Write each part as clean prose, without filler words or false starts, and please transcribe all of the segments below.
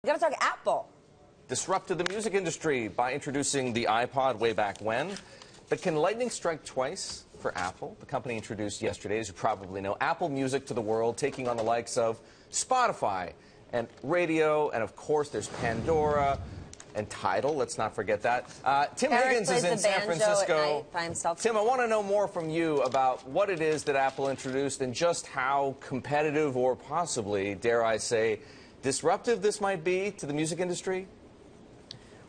We gotta talk Apple. Disrupted the music industry by introducing the iPod way back when. But can lightning strike twice for Apple? The company introduced yesterday, as you probably know, Apple Music to the world, taking on the likes of Spotify and radio, and of course there's Pandora and Tidal. Let's not forget that. Tim Higgins is in San Francisco. Tim, I want to know more from you about what it is that Apple introduced and just how competitive or possibly, dare I say, disruptive this might be to the music industry?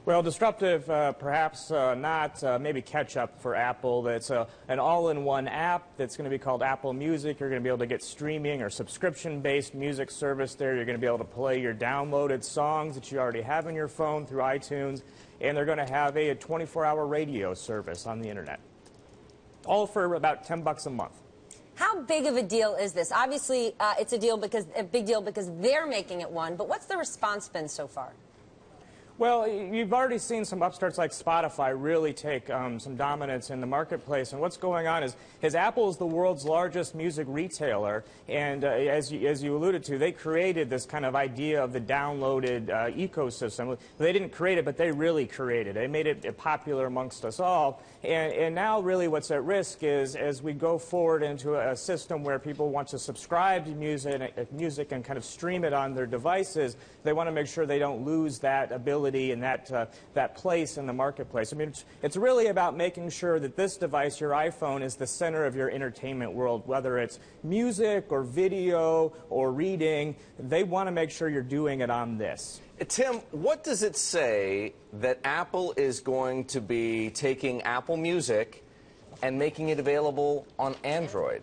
Well, disruptive, perhaps not. Maybe catch-up for Apple. It's an all-in-one app that's going to be called Apple Music. You're going to be able to get streaming or subscription-based music service there. You're going to be able to play your downloaded songs that you already have on your phone through iTunes. And they're going to have a 24-hour radio service on the Internet. All for about $10 a month. How big of a deal is this? Obviously, it's a big deal because they're making it one. But what's the response been so far? Well, you've already seen some upstarts like Spotify really take some dominance in the marketplace. And what's going on is Apple is the world's largest music retailer. And as you alluded to, they created this kind of idea of the downloaded ecosystem. They didn't create it, but they really created it. They made it popular amongst us all. And now really what's at risk is as we go forward into a system where people want to subscribe to music and kind of stream it on their devices, they want to make sure they don't lose that ability and that place in the marketplace. I mean, it's really about making sure that this device, your iPhone, is the center of your entertainment world, whether it's music or video or reading. They want to make sure you're doing it on this. Tim, what does it say that Apple is going to be taking Apple Music and making it available on Android?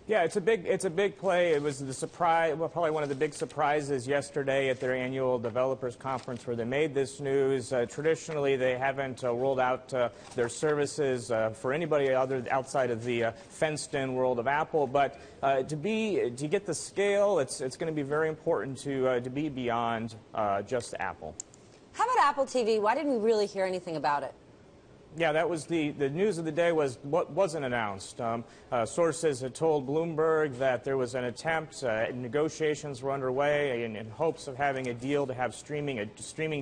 Yeah, it's a big play. It was the surprise, well, probably one of the big surprises yesterday at their annual developers conference where they made this news. Traditionally, they haven't rolled out their services for anybody outside of the fenced-in world of Apple. But to get the scale, it's going to be very important to be beyond just Apple. How about Apple TV? Why didn't we really hear anything about it? Yeah, that was the news of the day was what wasn't announced. Sources had told Bloomberg that there was an attempt, negotiations were underway in hopes of having a deal to have a streaming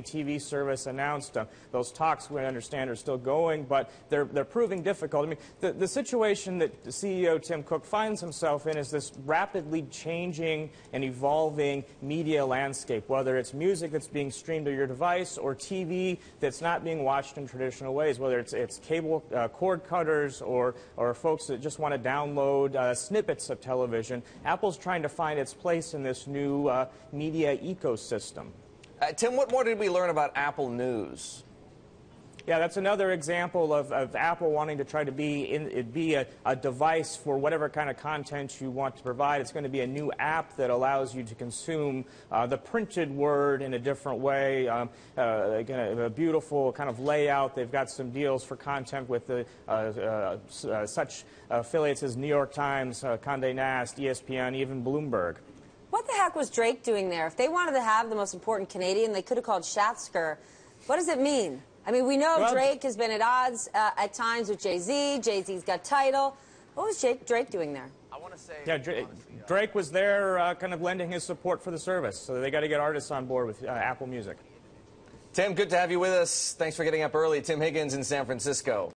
TV service announced. Those talks, we understand, are still going, but they're proving difficult. I mean, the situation that the CEO, Tim Cook, finds himself in is this rapidly changing and evolving media landscape, whether it's music that's being streamed to your device or TV that's not being watched in traditional ways, whether it's cable cord cutters or folks that just want to download snippets of television. Apple's trying to find its place in this new media ecosystem. Tim, what more did we learn about Apple News? Yeah, that's another example of Apple wanting to try to be a device for whatever kind of content you want to provide. It's going to be a new app that allows you to consume the printed word in a different way. Again, a beautiful kind of layout. They've got some deals for content with such affiliates as New York Times, Condé Nast, ESPN, even Bloomberg. What the heck was Drake doing there? If they wanted to have the most important Canadian, they could have called Shatsker. What does it mean? I mean, we know Drake has been at odds at times with Jay-Z. Jay-Z's got Tidal. What was Drake doing there? I want to say... Yeah, Drake was there kind of lending his support for the service. So they got to get artists on board with Apple Music. Tim, good to have you with us. Thanks for getting up early. Tim Higgins in San Francisco.